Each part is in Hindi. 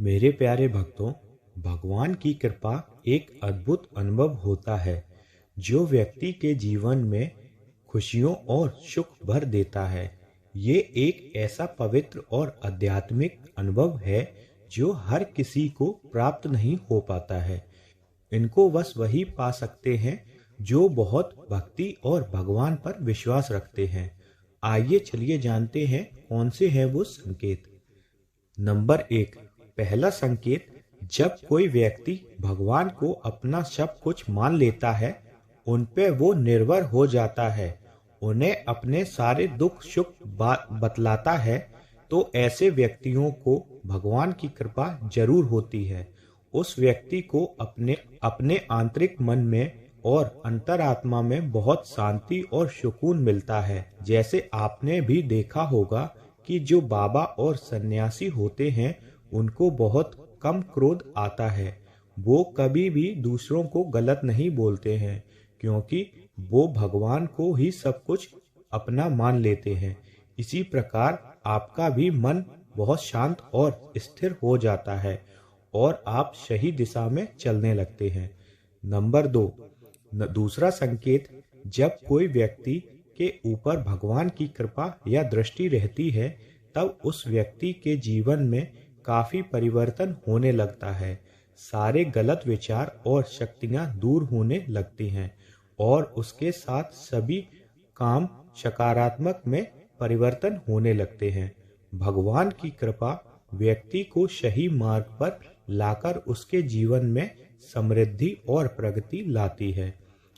मेरे प्यारे भक्तों, भगवान की कृपा एक अद्भुत अनुभव होता है जो व्यक्ति के जीवन में खुशियों और सुख भर देता है। ये एक ऐसा पवित्र और आध्यात्मिक अनुभव है जो हर किसी को प्राप्त नहीं हो पाता है। इनको बस वही पा सकते हैं जो बहुत भक्ति और भगवान पर विश्वास रखते हैं। आइए चलिए जानते हैं कौन से हैं वो संकेत। नंबर 1, पहला संकेत, जब कोई व्यक्ति भगवान को अपना सब कुछ मान लेता है, उन पे वो निर्भर हो जाता है, उन्हें अपने सारे दुख सुख बतलाता है, तो ऐसे व्यक्तियों को भगवान की कृपा जरूर होती है। उस व्यक्ति को अपने अपने आंतरिक मन में और अंतरात्मा में बहुत शांति और सुकून मिलता है। जैसे आपने भी देखा होगा कि जो बाबा और सन्यासी होते हैं उनको बहुत कम क्रोध आता है। वो कभी भी दूसरों को गलत नहीं बोलते हैं क्योंकि वो भगवान को ही सब कुछ अपना मान लेते हैं। इसी प्रकार आपका भी मन बहुत शांत और स्थिर हो जाता है और आप सही दिशा में चलने लगते हैं। नंबर 2, दूसरा संकेत, जब कोई व्यक्ति के ऊपर भगवान की कृपा या दृष्टि रहती है तब उस व्यक्ति के जीवन में काफी परिवर्तन होने लगता है। सारे गलत विचार और शक्तियां दूर होने लगती हैं और उसके साथ सभी काम सकारात्मक में परिवर्तन होने लगते हैं। भगवान की कृपा व्यक्ति को सही मार्ग पर लाकर उसके जीवन में समृद्धि और प्रगति लाती है।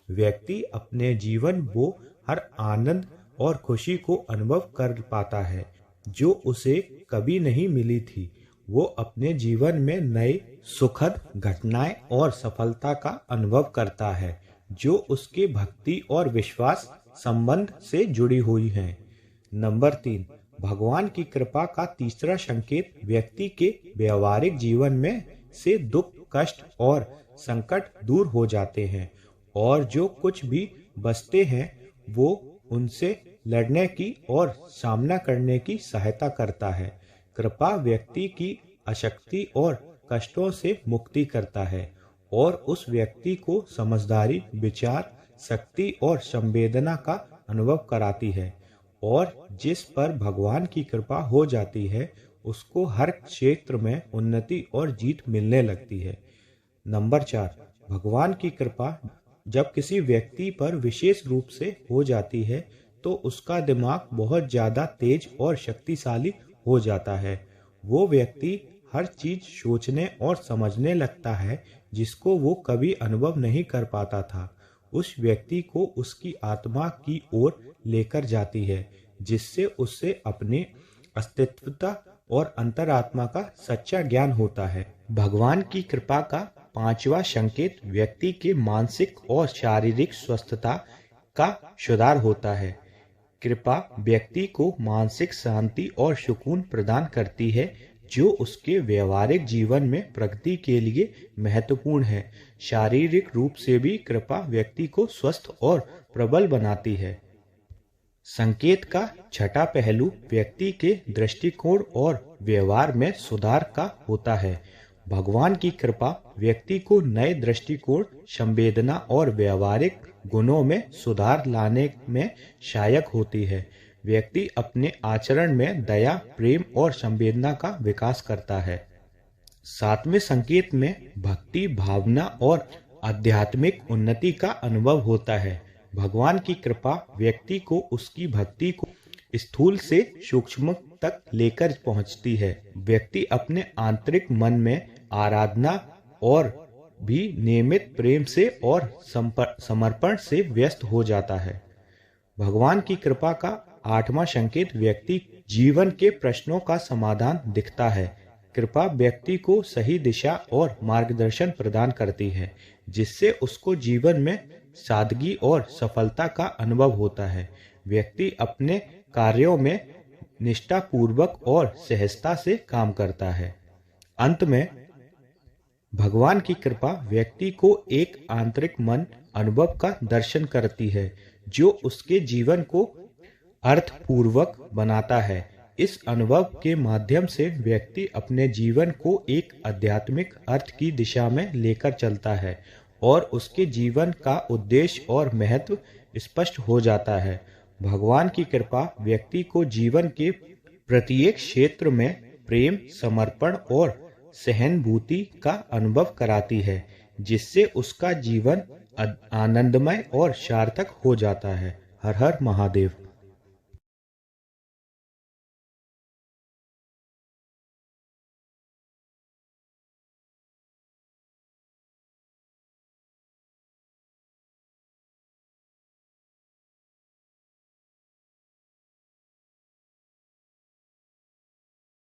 व्यक्ति अपने जीवन वो हर आनंद और खुशी को अनुभव कर पाता है जो उसे कभी नहीं मिली थी। वो अपने जीवन में नए सुखद घटनाएं और सफलता का अनुभव करता है जो उसके भक्ति और विश्वास संबंध से जुड़ी हुई हैं। नंबर 3, भगवान की कृपा का तीसरा संकेत, व्यक्ति के व्यवहारिक जीवन में से दुख कष्ट और संकट दूर हो जाते हैं और जो कुछ भी बचते हैं वो उनसे लड़ने की और सामना करने की सहायता करता है। कृपा व्यक्ति की अशक्ति और कष्टों से मुक्ति करता है और उस व्यक्ति को समझदारी, विचार शक्ति और संवेदना का अनुभव कराती है और जिस पर भगवान की कृपा हो जाती है उसको हर क्षेत्र में उन्नति और जीत मिलने लगती है। नंबर 4, भगवान की कृपा जब किसी व्यक्ति पर विशेष रूप से हो जाती है तो उसका दिमाग बहुत ज़्यादा तेज और शक्तिशाली हो जाता है। वो व्यक्ति हर चीज सोचने और समझने लगता है जिसको वो कभी अनुभव नहीं कर पाता था। उस व्यक्ति को उसकी आत्मा की ओर लेकर जाती है जिससे उससे अपने अस्तित्वता और अंतरात्मा का सच्चा ज्ञान होता है। भगवान की कृपा का पांचवा संकेत, व्यक्ति के मानसिक और शारीरिक स्वस्थता का सुधार होता है। कृपा व्यक्ति को मानसिक शांति और सुकून प्रदान करती है जो उसके व्यवहारिक जीवन में प्रगति के लिए महत्वपूर्ण है। शारीरिक रूप से भी कृपा व्यक्ति को स्वस्थ और प्रबल बनाती है। संकेत का छठा पहलू व्यक्ति के दृष्टिकोण और व्यवहार में सुधार का होता है। भगवान की कृपा व्यक्ति को नए दृष्टिकोण, संवेदना और व्यवहारिक गुणों में सुधार लाने में सहायक होती है। व्यक्ति अपने आचरण में दया, प्रेम और संवेदना का विकास करता है। सातवें संकेत में भक्ति भावना और आध्यात्मिक उन्नति का अनुभव होता है। भगवान की कृपा व्यक्ति को उसकी भक्ति को स्थूल से सूक्ष्म तक लेकर पहुंचती है। व्यक्ति अपने आंतरिक मन में आराधना और भी नियमित प्रेम से और समर्पण से व्यस्त हो जाता है। भगवान की कृपा का आठवां संकेत, व्यक्ति जीवन के प्रश्नों का समाधान दिखता है। कृपा व्यक्ति को सही दिशा और मार्गदर्शन प्रदान करती है जिससे उसको जीवन में सादगी और सफलता का अनुभव होता है। व्यक्ति अपने कार्यों में निष्ठापूर्वक और सहजता से काम करता है। अंत में भगवान की कृपा व्यक्ति को एक आंतरिक मन अनुभव का दर्शन करती है जो उसके जीवन को अर्थपूर्वक बनाता है। इस अनुभव के माध्यम से व्यक्ति अपने जीवन को एक आध्यात्मिक अर्थ की दिशा में लेकर चलता है और उसके जीवन का उद्देश्य और महत्व स्पष्ट हो जाता है। भगवान की कृपा व्यक्ति को जीवन के प्रत्येक क्षेत्र में प्रेम, समर्पण और सहानुभूति का अनुभव कराती है, जिससे उसका जीवन आनंदमय और सार्थक हो जाता है। हर हर महादेव।